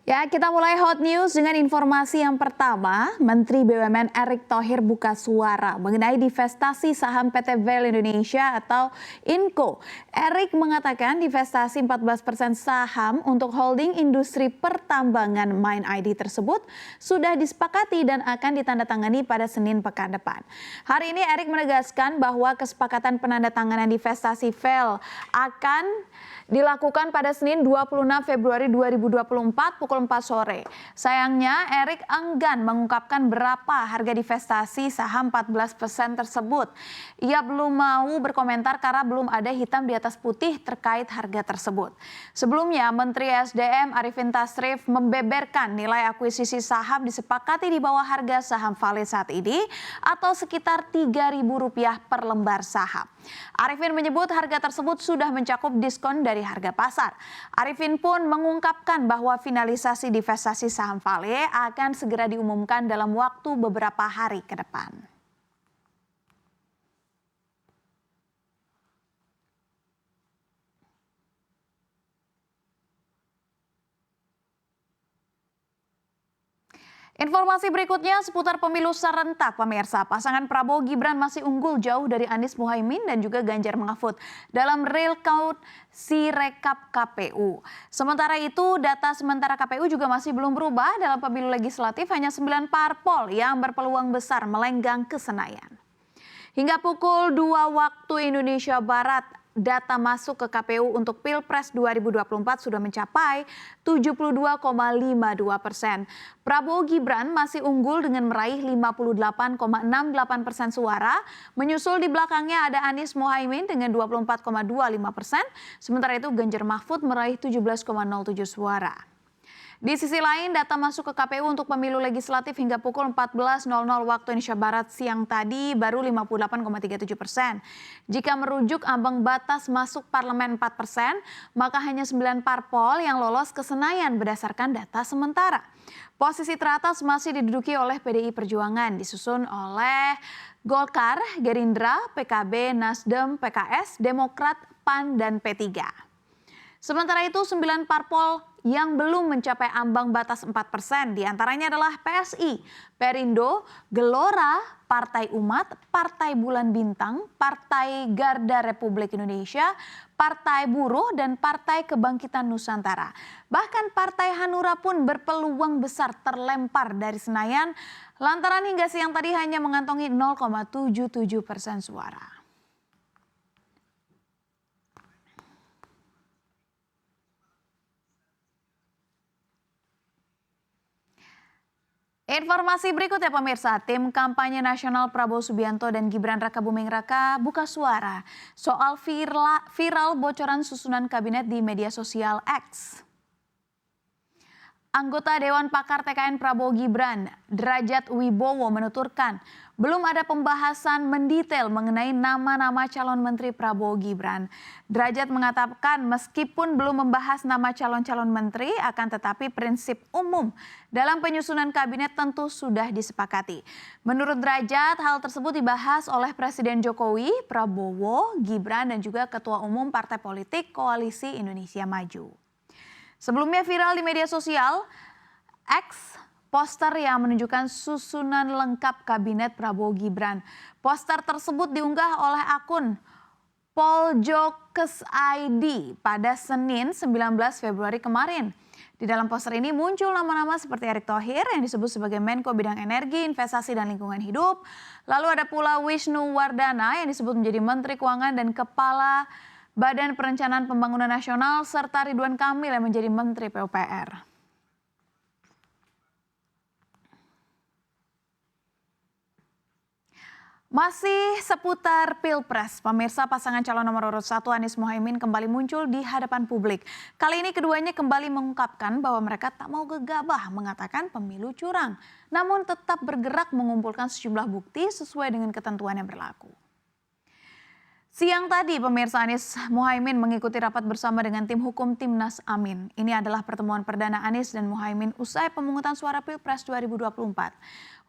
Ya, kita mulai hot news dengan informasi yang pertama. Menteri BUMN Erick Thohir buka suara mengenai divestasi saham PT Vail Indonesia atau Inco. Erick mengatakan divestasi 14% saham untuk holding industri pertambangan MindID tersebut sudah disepakati dan akan ditandatangani pada Senin pekan depan. Hari ini Erick menegaskan bahwa kesepakatan penandatanganan divestasi Vail akan dilakukan pada Senin 26 Februari 2024 pukul 4 sore. Sayangnya Erick enggan mengungkapkan berapa harga divestasi saham 14% tersebut. Ia belum mau berkomentar karena belum ada hitam di atas putih terkait harga tersebut. Sebelumnya Menteri SDM Arifin Tasrif membeberkan nilai akuisisi saham disepakati di bawah harga saham Vale saat ini atau sekitar Rp3.000 per lembar saham. Arifin menyebut harga tersebut sudah mencakup diskon dari harga pasar. Arifin pun mengungkapkan bahwa finalisasi divestasi saham Vale akan segera diumumkan dalam waktu beberapa hari ke depan. Informasi berikutnya seputar pemilu serentak pemirsa. Pasangan Prabowo Gibran masih unggul jauh dari Anies Muhaimin dan juga Ganjar Mahfud dalam real count Sirekap KPU. Sementara itu data sementara KPU juga masih belum berubah. Dalam pemilu legislatif hanya 9 parpol yang berpeluang besar melenggang ke Senayan. Hingga pukul 2 waktu Indonesia Barat, data masuk ke KPU untuk Pilpres 2024 sudah mencapai 72,52%. Prabowo Gibran masih unggul dengan meraih 58,68% suara. Menyusul di belakangnya ada Anies Muhaimin dengan 24,25%. Sementara itu Ganjar Mahfud meraih 17,07 suara. Di sisi lain, data masuk ke KPU untuk pemilu legislatif hingga pukul 14.00 waktu Indonesia Barat siang tadi baru 58,37%. Jika merujuk ambang batas masuk parlemen 4%, maka hanya 9 parpol yang lolos ke Senayan berdasarkan data sementara. Posisi teratas masih diduduki oleh PDI Perjuangan, disusun oleh Golkar, Gerindra, PKB, Nasdem, PKS, Demokrat, PAN, dan P3. Sementara itu 9 parpol yang belum mencapai ambang batas 4%, diantaranya adalah PSI, Perindo, Gelora, Partai Umat, Partai Bulan Bintang, Partai Garda Republik Indonesia, Partai Buruh, dan Partai Kebangkitan Nusantara. Bahkan Partai Hanura pun berpeluang besar terlempar dari Senayan, lantaran hingga siang tadi hanya mengantongi 0,77% suara. Informasi berikutnya pemirsa, tim kampanye nasional Prabowo Subianto dan Gibran Rakabuming Raka buka suara soal viral bocoran susunan kabinet di media sosial X. Anggota Dewan Pakar TKN Prabowo Gibran, Derajat Wibowo menuturkan belum ada pembahasan mendetail mengenai nama-nama calon menteri Prabowo Gibran. Derajat mengatakan meskipun belum membahas nama calon-calon menteri, akan tetapi prinsip umum dalam penyusunan kabinet tentu sudah disepakati. Menurut Derajat, hal tersebut dibahas oleh Presiden Jokowi, Prabowo, Gibran, dan juga Ketua Umum Partai Politik Koalisi Indonesia Maju. Sebelumnya viral di media sosial X, poster yang menunjukkan susunan lengkap kabinet Prabowo Gibran. Poster tersebut diunggah oleh akun Poljokes ID pada Senin 19 Februari kemarin. Di dalam poster ini muncul nama-nama seperti Erick Thohir yang disebut sebagai Menko Bidang Energi, Investasi, dan Lingkungan Hidup. Lalu ada pula Wisnu Wardana yang disebut menjadi Menteri Keuangan dan Kepala Badan Perencanaan Pembangunan Nasional, serta Ridwan Kamil yang menjadi Menteri PUPR. Masih seputar Pilpres, pemirsa, pasangan calon nomor urut 1 Anies Muhaimin kembali muncul di hadapan publik. Kali ini keduanya kembali mengungkapkan bahwa mereka tak mau gegabah mengatakan pemilu curang, namun tetap bergerak mengumpulkan sejumlah bukti sesuai dengan ketentuan yang berlaku. Siang tadi pemirsa, Anies Muhaimin mengikuti rapat bersama dengan tim hukum Timnas Amin. Ini adalah pertemuan perdana Anies dan Muhaimin usai pemungutan suara Pilpres 2024.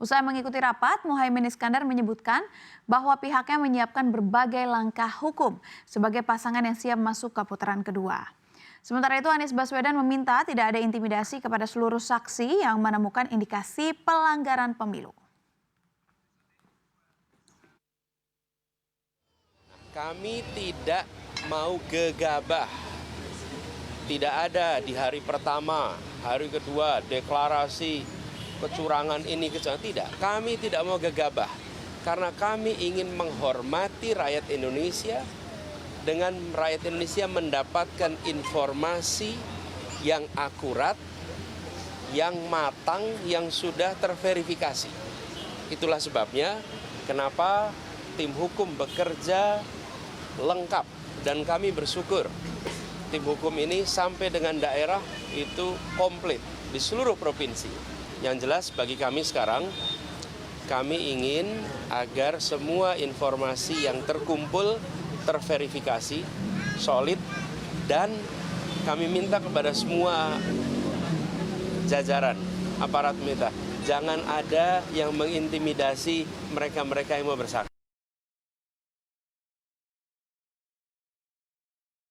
Usai mengikuti rapat, Muhaimin Iskandar menyebutkan bahwa pihaknya menyiapkan berbagai langkah hukum sebagai pasangan yang siap masuk ke putaran kedua. Sementara itu Anies Baswedan meminta tidak ada intimidasi kepada seluruh saksi yang menemukan indikasi pelanggaran pemilu. Kami tidak mau gegabah. Tidak ada di hari pertama, hari kedua deklarasi kecurangan ini kecurangan. Tidak, kami tidak mau gegabah. Karena kami ingin menghormati rakyat Indonesia, dengan rakyat Indonesia mendapatkan informasi yang akurat, yang matang, yang sudah terverifikasi. Itulah sebabnya kenapa tim hukum bekerja lengkap, dan kami bersyukur tim hukum ini sampai dengan daerah itu komplit di seluruh provinsi. Yang jelas bagi kami sekarang, kami ingin agar semua informasi yang terkumpul terverifikasi, solid, dan kami minta kepada semua jajaran aparat pemerintah, jangan ada yang mengintimidasi mereka-mereka yang mau bersaksi.